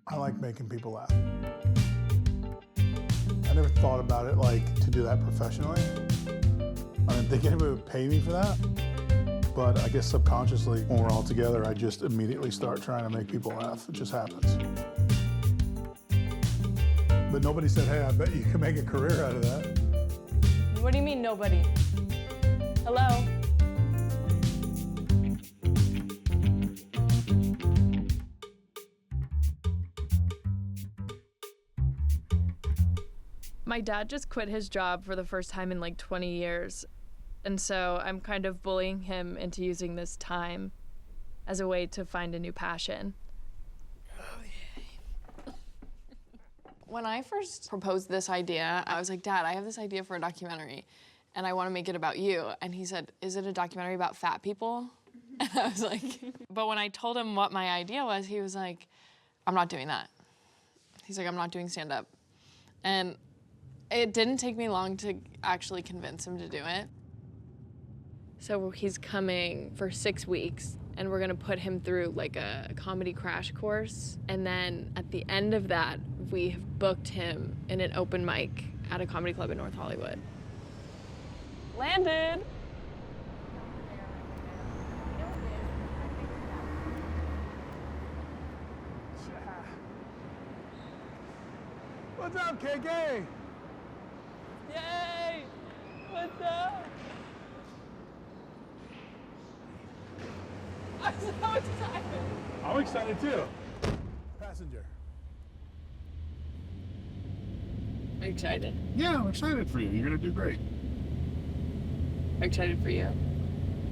I like making people laugh. I never thought about it like to do that professionally. I didn't think anybody would pay me for that. But I guess subconsciously, when we're all together, I just immediately start trying to make people laugh. It just happens. But nobody said, hey, I bet you can make a career out of that. What do you mean, nobody? Hello? My dad just quit his job for the first time in like 20 years. And so I'm kind of bullying him into using this time as a way to find a new passion. When I first proposed this idea, I was like, Dad, I have this idea for a documentary and I want to make it about you. And he said, is it a documentary about fat people? And I was like, but when I told him what my idea was, he was like, I'm not doing that. He's like, I'm not doing stand-up. And it didn't take me long to actually convince him to do it. So he's coming for 6 weeks, and we're gonna put him through like a comedy crash course. And then at the end of that, we have booked him in an open mic at a comedy club in North Hollywood. Landed. What's up, KK? Yay! What's up? I'm so excited. I'm excited too. Passenger. I'm excited. Yeah, I'm excited for you. You're gonna do great. I'm excited for you.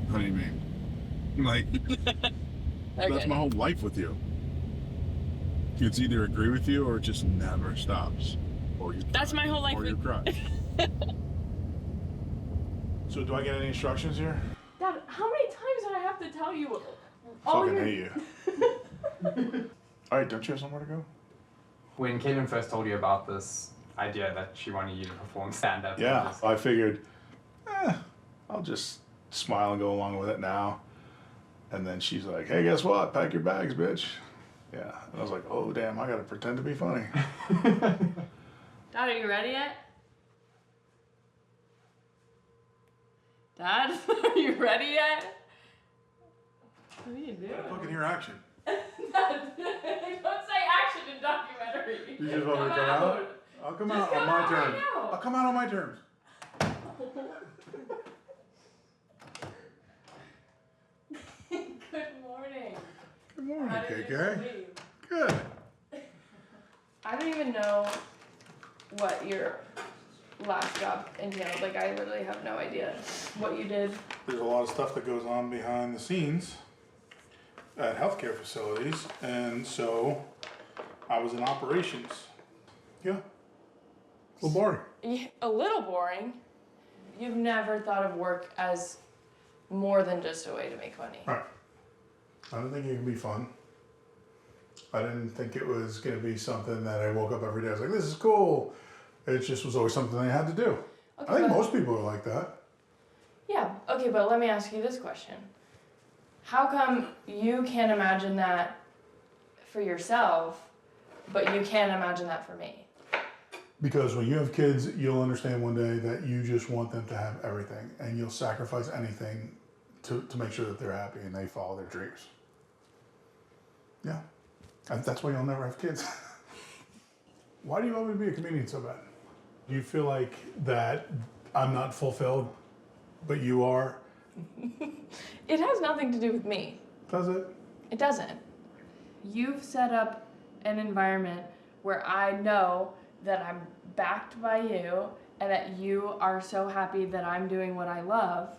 What do you mean? Like, that's my whole life with you. Kids either agree with you or it just never stops. Or you cry. That's my whole life. Or you cry. So do I get any instructions here? Dad, how many times do I have to tell you? Fucking hate you. All right, don't you have somewhere to go? When Kaitlyn first told you about this idea that she wanted you to perform stand-up, Yeah, I figured, I'll just smile and go along with it now. And then she's like, hey, guess what? Pack your bags, bitch. Yeah, and I was like, oh, damn, I gotta pretend to be funny. Dad, are you ready yet? Dad, are you ready yet? What are you doing? I fucking hear action. Dad, don't say action in documentary. You just want me to come out? I'll come out on my terms. I'll come out on my terms. Good morning. Good morning, How did you KK. sleep? Good. I don't even know what your last job entailed. Like, I literally have no idea what you did. There's a lot of stuff that goes on behind the scenes at healthcare facilities, and so I was in operations. Yeah. A little boring. A little boring. You've never thought of work as more than just a way to make money. Right. I didn't think it could be fun. I didn't think it was going to be something that I woke up every day. I was like, this is cool. It just was always something I had to do. Okay, I think most people are like that. Yeah, okay, but let me ask you this question. How come you can't imagine that for yourself, but you can't imagine that for me? Because when you have kids, you'll understand one day that you just want them to have everything, and you'll sacrifice anything to make sure that they're happy and they follow their dreams. Yeah. And that's why you'll never have kids. Why do you want me to be a comedian so bad? Do you feel like that I'm not fulfilled, but you are? It has nothing to do with me. Does it? It doesn't. You've set up an environment where I know that I'm backed by you and that you are so happy that I'm doing what I love.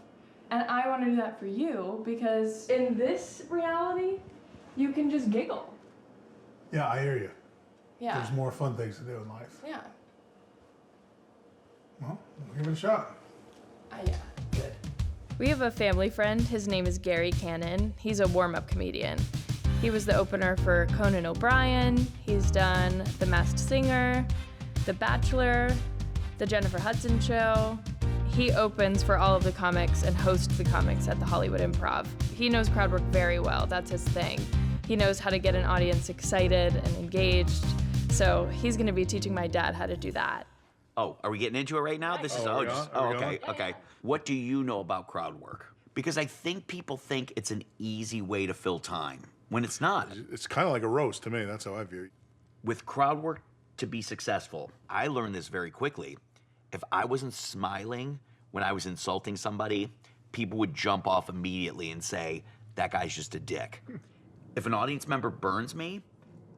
And I want to do that for you because in this reality, you can just giggle. Yeah, I hear you. Yeah. There's more fun things to do in life. Yeah. Well, we'll give it a shot. Yeah, good. We have a family friend. His name is Gary Cannon. He's a warm-up comedian. He was the opener for Conan O'Brien. He's done The Masked Singer, The Bachelor, The Jennifer Hudson Show. He opens for all of the comics and hosts the comics at the Hollywood Improv. He knows crowd work very well. That's his thing. He knows how to get an audience excited and engaged. So he's gonna be teaching my dad how to do that. Oh, are we getting into it right now? This is okay. What do you know about crowd work? Because I think people think it's an easy way to fill time when it's not. It's kind of like a roast to me. That's how I view it. With crowd work to be successful, I learned this very quickly. If I wasn't smiling when I was insulting somebody, people would jump off immediately and say, that guy's just a dick. If an audience member burns me,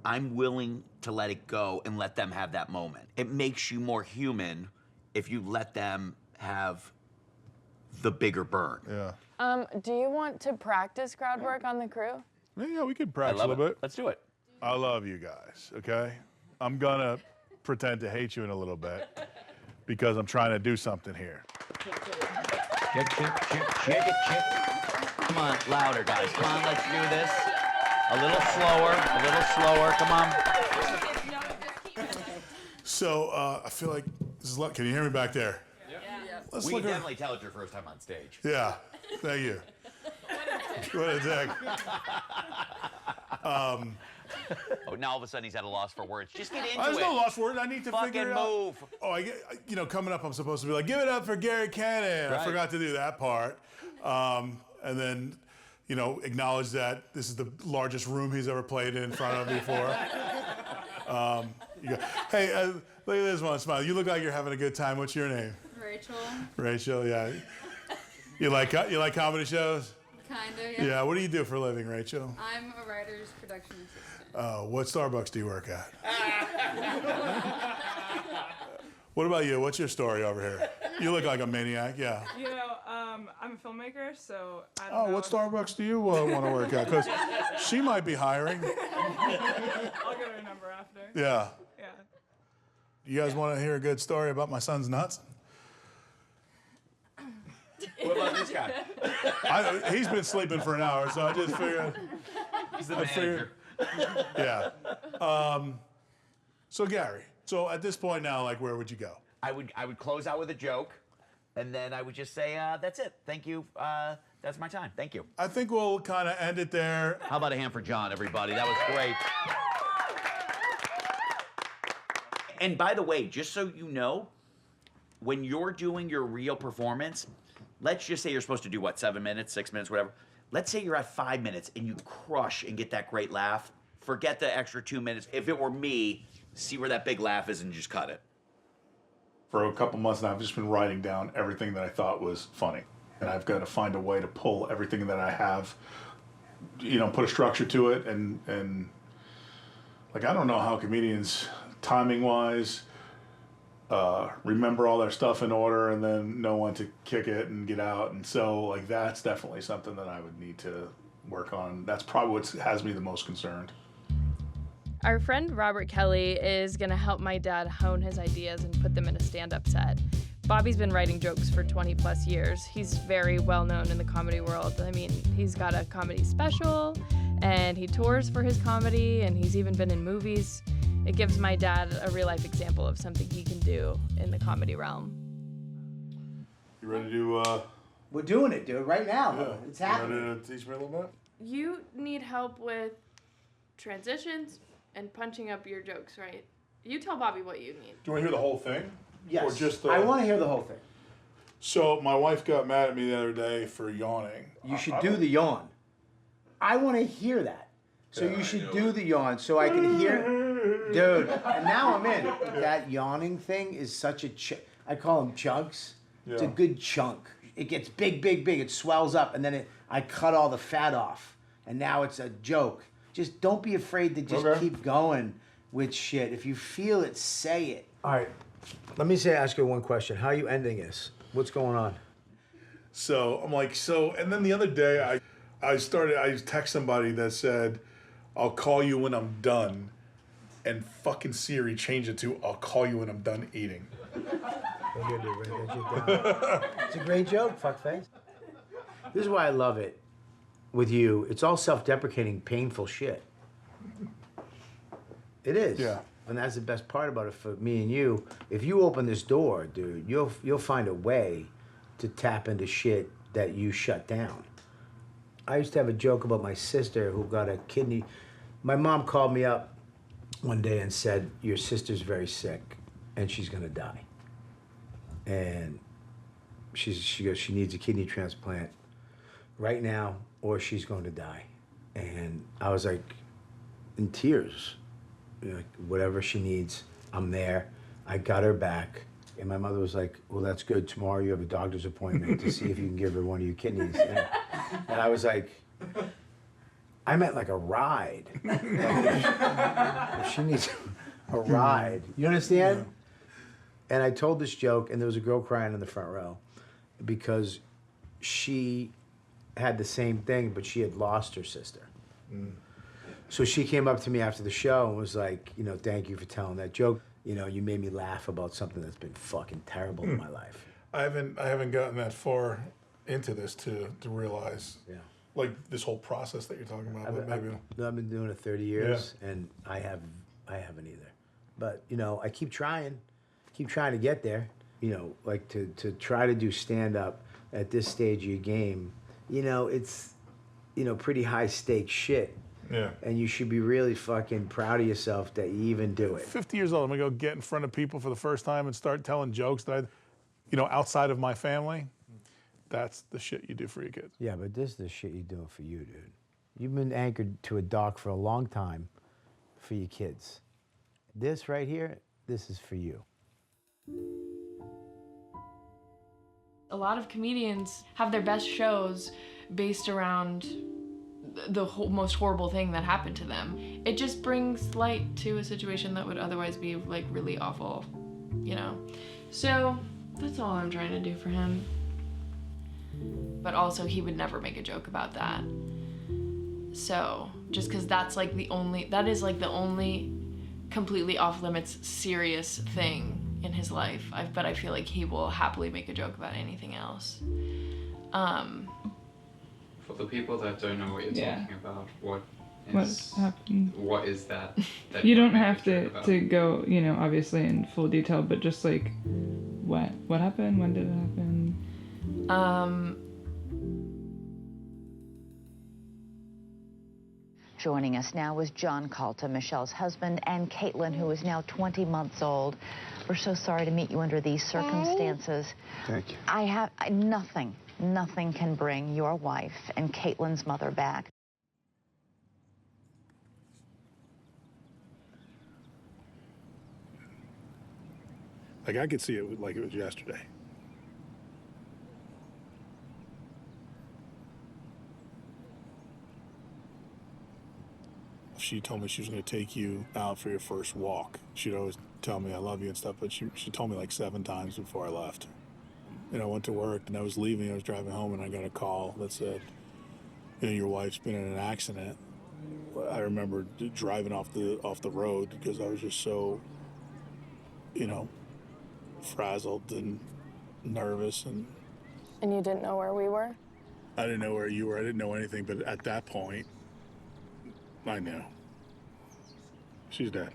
I'm willing to let it go and let them have that moment. It makes you more human if you let them have the bigger burn. Yeah. Do you want to practice crowd work on the crew? Yeah, we could practice a little bit. Let's do it. I love you guys, okay? I'm gonna pretend to hate you in a little bit because I'm trying to do something here. Chick. Come on, louder, guys. Come on, let's do this. A little slower, come on. So, I feel like this is can you hear me back there? We can definitely tell it's your first time on stage. Yeah, thank you. What a dick. Oh, now all of a sudden he's at a loss for words. Just get into it. There's no loss for it. I need to figure it out. Move. Oh, coming up, I'm supposed to be like, give it up for Gary Cannon. Right. I forgot to do that part. And then, acknowledge that this is the largest room he's ever played in front of before. Hey, look at this one, smile. You look like you're having a good time. What's your name? Rachel, yeah. You like comedy shows? Kinda, yeah. Yeah, what do you do for a living, Rachel? I'm a writer's production assistant. What Starbucks do you work at? What about you? What's your story over here? You look like a maniac, yeah. I'm a filmmaker, so I don't know. What Starbucks do you want to work at? Because she might be hiring. I'll get her number after. Yeah. Yeah. You guys want to hear a good story about my son's nuts? What about this guy? He's been sleeping for an hour, so I just figured. He's the manager. Yeah. So Gary, at this point now, where would you go? I would close out with a joke, and then I would just say, that's it. Thank you. That's my time. Thank you. I think we'll kind of end it there. How about a hand for John, everybody? That was great. And by the way, just so you know, when you're doing your real performance, let's just say you're supposed to do 7 minutes, 6 minutes, whatever. Let's say you're at 5 minutes and you crush and get that great laugh. Forget the extra 2 minutes. If it were me, see where that big laugh is and just cut it. For a couple months now, I've just been writing down everything that I thought was funny. And I've got to find a way to pull everything that I have, put a structure to it. And I don't know how comedians, timing-wise, remember all their stuff in order and then know when to kick it and get out. And so, that's definitely something that I would need to work on. That's probably what has me the most concerned. Our friend Robert Kelly is gonna help my dad hone his ideas and put them in a stand-up set. Bobby's been writing jokes for 20 plus years. He's very well known in the comedy world. I mean, he's got a comedy special and he tours for his comedy and he's even been in movies. It gives my dad a real life example of something he can do in the comedy realm. You ready to do, We're doing it, dude, right now. Yeah. It's happening. You ready to teach me a little bit? You need help with transitions and punching up your jokes, right? You tell Bobby what you need. Do you want to hear the whole thing? Yes. Or just I want to hear the whole thing. So my wife got mad at me the other day for yawning. You should do the yawn. I want to hear that. So you should do the yawn so I can hear. Dude, and now I'm in. That yawning thing is such a I call them chunks. It's a good chunk. It gets big. It swells up, and then I cut all the fat off, and now it's a joke. Just don't be afraid to just keep going with shit. If you feel it, say it. All right. Let me ask you one question. How are you ending this? What's going on? So I'm and then the other day I text somebody that said, I'll call you when I'm done. And fucking Siri changed it to, I'll call you when I'm done eating. It's a great joke, fuckface. This is why I love it with you. It's all self-deprecating, painful shit. It is. Yeah. And that's the best part about it for me and you. If you open this door, dude, you'll find a way to tap into shit that you shut down. I used to have a joke about my sister who got a kidney. My mom called me up one day and said, your sister's very sick and she's gonna die. And she goes, she needs a kidney transplant right now or she's going to die. And I was like, in tears, you know, like, whatever she needs, I'm there. I got her back. And my mother was like, well, that's good. Tomorrow you have a doctor's appointment to see if you can give her one of your kidneys. And I was like, I meant like a ride. Like if she needs a ride. You understand? Yeah. And I told this joke, and there was a girl crying in the front row because she had the same thing, but she had lost her sister. Mm. So she came up to me after the show and was like, you know, thank you for telling that joke. You know, you made me laugh about something that's been fucking terrible in my life. I haven't gotten that far into this to realize, like this whole process that you're talking about. I've been doing it 30 years, and I haven't either. But you know, I keep trying to get there. You know, like to try to do stand up at this stage of your game. You know, it's pretty high stakes shit. Yeah. And you should be really fucking proud of yourself that you even do it. 50 years old, I'm gonna go get in front of people for the first time and start telling jokes that outside of my family. That's the shit you do for your kids. Yeah, but this is the shit you're doing for you, dude. You've been anchored to a dock for a long time for your kids. This right here, this is for you. A lot of comedians have their best shows based around the most horrible thing that happened to them. It just brings light to a situation that would otherwise be like really awful, you know? So that's all I'm trying to do for him. But also he would never make a joke about that. So just cause that is like the only completely off limits serious thing in his life. But I feel like he will happily make a joke about anything else. For the people that don't know what you're talking about, what is that you don't have to go, you know, obviously in full detail, but just like what happened, when did it happen? Joining us now is John Calta, Michelle's husband, and Kaitlyn, who is now 20 months old. We're so sorry to meet you under these circumstances. Thank you. I have nothing can bring your wife and Kaitlyn's mother back. Like I could see it like it was yesterday. She told me she was going to take you out for your first walk. She'd always tell me I love you and stuff, but she told me like 7 times before I left. And I went to work and I was leaving, I was driving home and I got a call that said, you know, your wife's been in an accident. I remember driving off the road because I was just so, you know, frazzled and nervous. And you didn't know where we were? I didn't know where you were. I didn't know anything, but at that point, I knew. She's dead.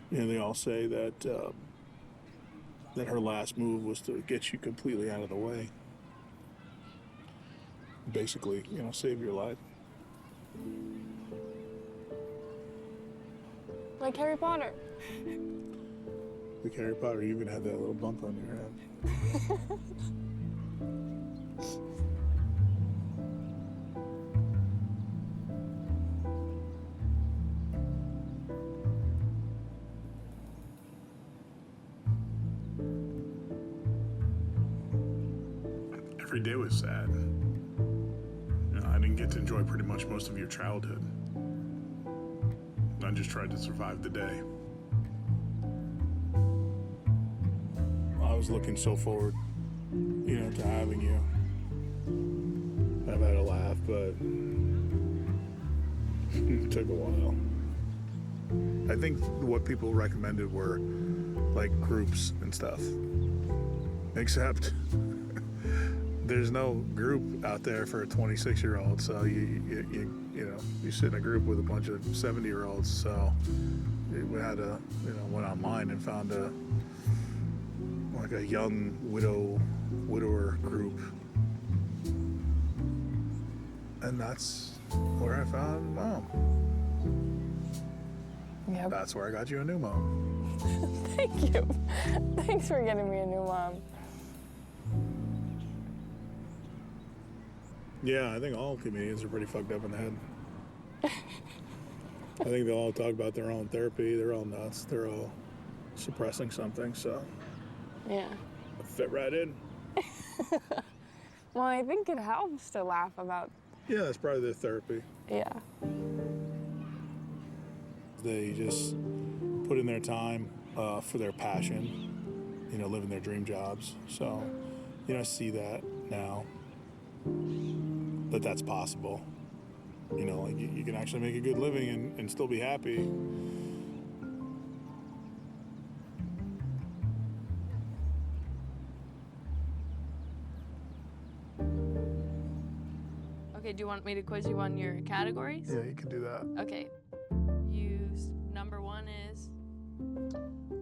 Yeah, they all say that that her last move was to get you completely out of the way. Basically, you know, save your life. Like Harry Potter. Like Harry Potter, you even had that little bump on your head. Every day was sad. You know, I didn't get to enjoy pretty much most of your childhood. I just tried to survive the day. I was looking so forward, you know, to having you. I've had a laugh, but it took a while. I think what people recommended were like groups and stuff, except there's no group out there for a 26-year-old, so you know, you sit in a group with a bunch of 70-year-olds, so we had went online and found a young widower group, and that's where I found Mom. Yep. That's where I got you a new mom. Thank you. Thanks for getting me a new mom. Yeah, I think all comedians are pretty fucked up in the head. I think they all talk about their own therapy. They're all nuts. They're all suppressing something, so Yeah. I fit right in. Well, I think it helps to laugh about. Yeah, that's probably their therapy. Yeah. They just put in their time for their passion, living their dream jobs. So, I see that now, that that's possible. Like you can actually make a good living and still be happy. Okay, do you want me to quiz you on your categories? Yeah, you can do that. Okay. Number 1 is.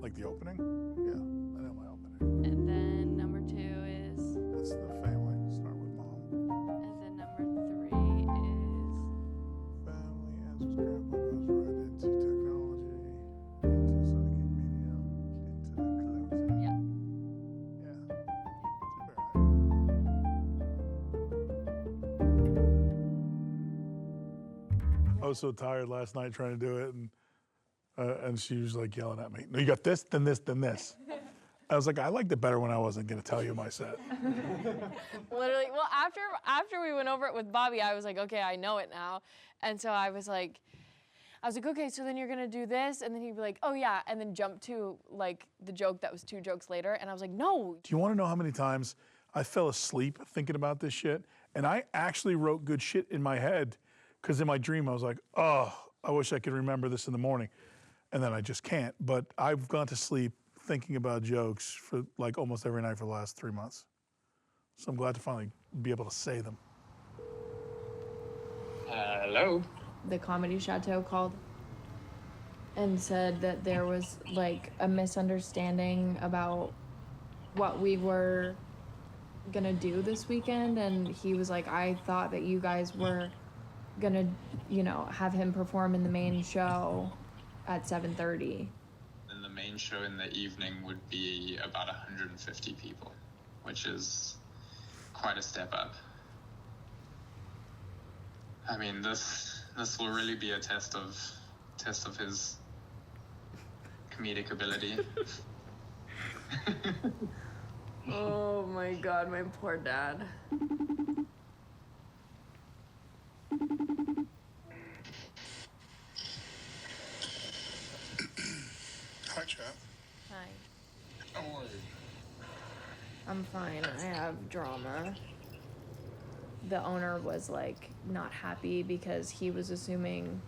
Like the opening? Yeah, I know my opening. And then number 2 is. That's the family. Start with Mom. And then number 3 is. Family ends as Grandpa goes right into technology, into psychic medium, into closing. Yeah. Yeah. I was so tired last night trying to do it, and she was like yelling at me. No, you got this, then this, then this. I was like, I liked it better when I wasn't going to tell you my set. Literally, well, after we went over it with Bobby, I was like, okay, I know it now. And so I was like, okay, so then you're gonna do this, and then he'd be like, oh yeah, and then jump to like the joke that was 2 jokes later, and I was like, no. Do you want to know how many times I fell asleep thinking about this shit? And I actually wrote good shit in my head, because in my dream I was like, oh, I wish I could remember this in the morning. And then I just can't. But I've gone to sleep thinking about jokes for like almost every night for the last 3 months. So I'm glad to finally be able to say them. Hello. The Comedy Chateau called and said that there was like a misunderstanding about what we were gonna do this weekend, and he was like, I thought that you guys were gonna, have him perform in the main show at 7:30. And the main show in the evening would be about 150 people, which is quite a step up. I mean, this will really be a test of his comedic ability. Oh my God, my poor dad. Hi, Chad. Hi. How are you? I'm fine. I have drama. The owner was like not happy because he was assuming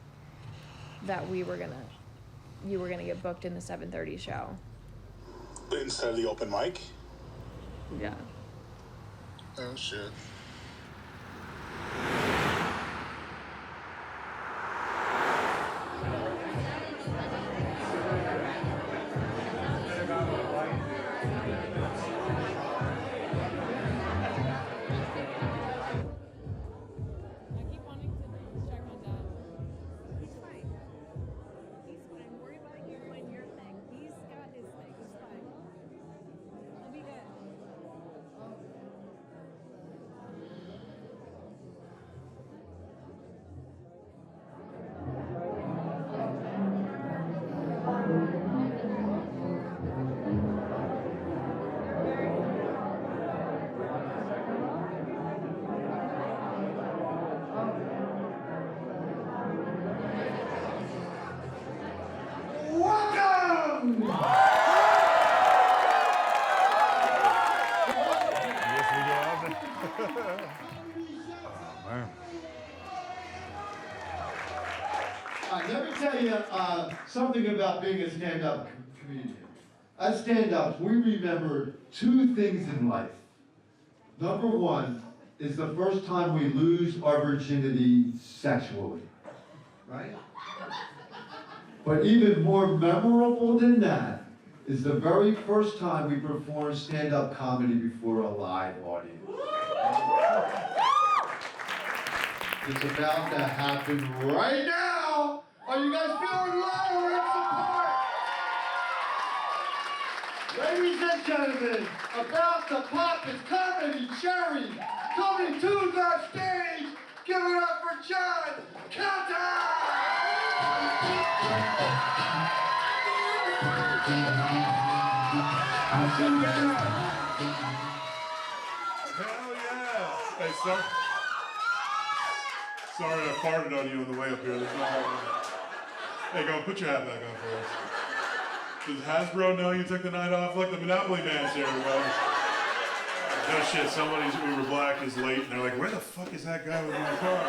that you were gonna get booked in the 7:30 show. Instead of the open mic? Yeah. Oh, shit. Let me tell you something about being a stand-up comedian. As stand-ups, we remember 2 things in life. Number 1 is the first time we lose our virginity sexually. right? But even more memorable than that is the very first time we performed stand-up comedy before a live audience. It's about to happen right now. Are you guys feeling love and support? Ladies and gentlemen, about to pop his comedy cherry, coming to the stage. Give it up for John Calta! Hell yeah! Hey, sorry I farted on you on the way up here. Hey, go put your hat back on for us. Does Hasbro know you took the night off? Like the Monopoly man's here, bro. No shit, somebody's Uber Black is late and they're like, where the fuck is that guy with my car?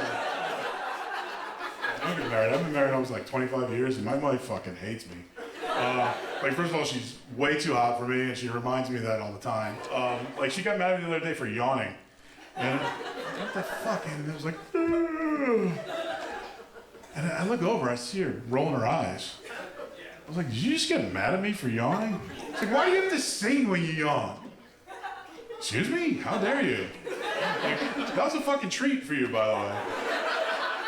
Don't get married. I've been married almost like 25 years and my wife fucking hates me. Like, first of all, she's way too hot for me and she reminds me of that all the time. Like, she got mad at me the other day for yawning. And what the fuck? And it was like, ugh. And I look over, I see her rolling her eyes. I was like, did you just get mad at me for yawning? It's like, why do you have to sing when you yawn? Excuse me? How dare you? Like, that was a fucking treat for you, by the way.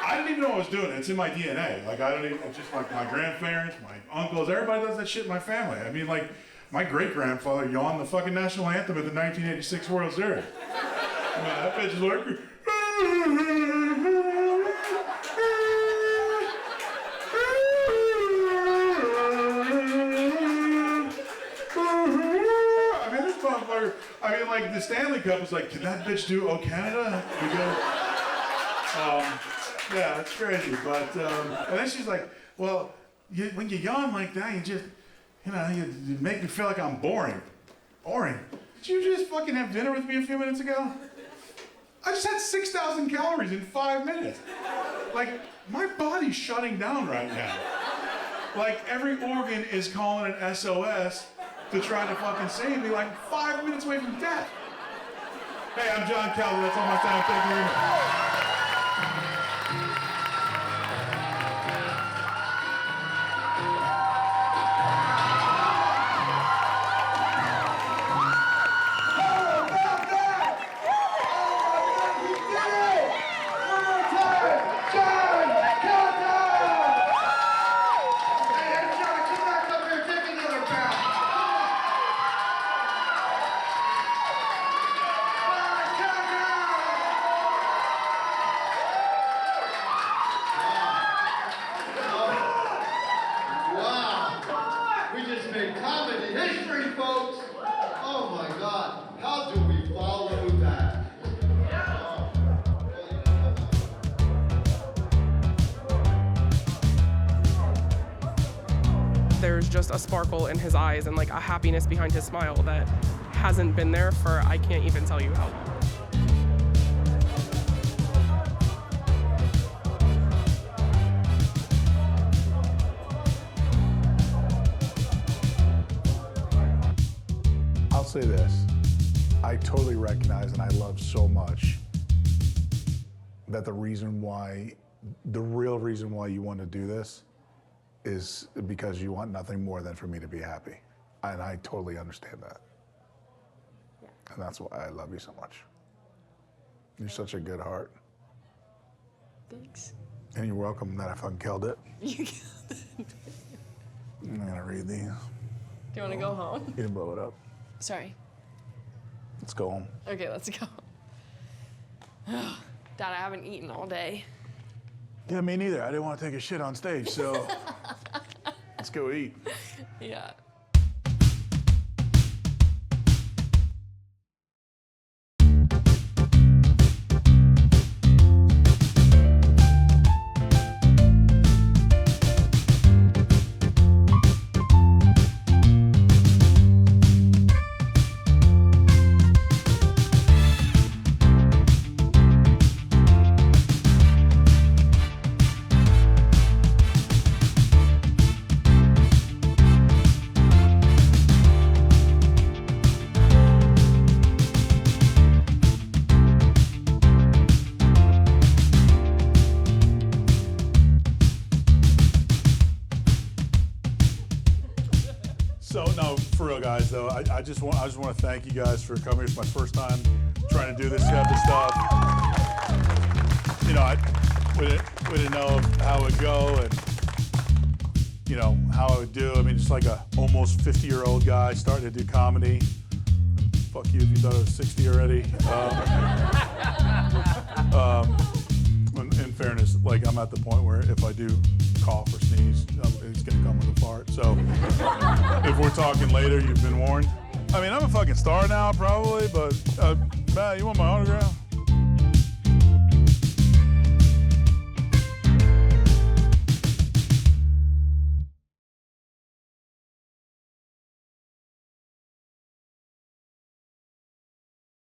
I didn't even know I was doing it. It's in my DNA. Like, I don't even, it's just like my grandparents, my uncles, everybody does that shit in my family. I mean, like, my great-grandfather yawned the fucking national anthem at the 1986 World Series. I mean, that bitch is like, I mean, like, the Stanley Cup was like, can that bitch do "O Canada"? Yeah, it's crazy. But, and then she's like, well, when you yawn like that, you just, you make me feel like I'm boring. Boring? Did you just fucking have dinner with me a few minutes ago? I just had 6,000 calories in 5 minutes. Like, my body's shutting down right now. Like, every organ is calling an SOS to try to fucking save me, like 5 minutes away from death. Hey, I'm John Calta. That's all my time. Thank you very much. There's just a sparkle in his eyes and like a happiness behind his smile that hasn't been there for I can't even tell you how long. I'll say this, I totally recognize and I love so much that the real reason why you want to do this is because you want nothing more than for me to be happy. And I totally understand that. Yeah. And that's why I love you so much. You're such a good heart. Thanks. And you're welcome that I fucking killed it. You killed it. I'm gonna read these. Do you want to go home? You can blow it up. Sorry. Let's go home. Okay, let's go. Dad, I haven't eaten all day. Yeah, me neither. I didn't want to take a shit on stage, so let's go eat. Yeah. So no, for real, guys. Though I just want to thank you guys for coming. It's my first time trying to do this type of stuff. You know, we didn't know how it would go and you know how I would do. I mean, just like a almost 50-year-old guy starting to do comedy. Fuck you if you thought I was 60 already. In fairness, like I'm at the point where if I do cough or sneeze, it's gonna come with a fart. So if we're talking later, you've been warned. I mean, I'm a fucking star now, probably, but Matt, you want my autograph?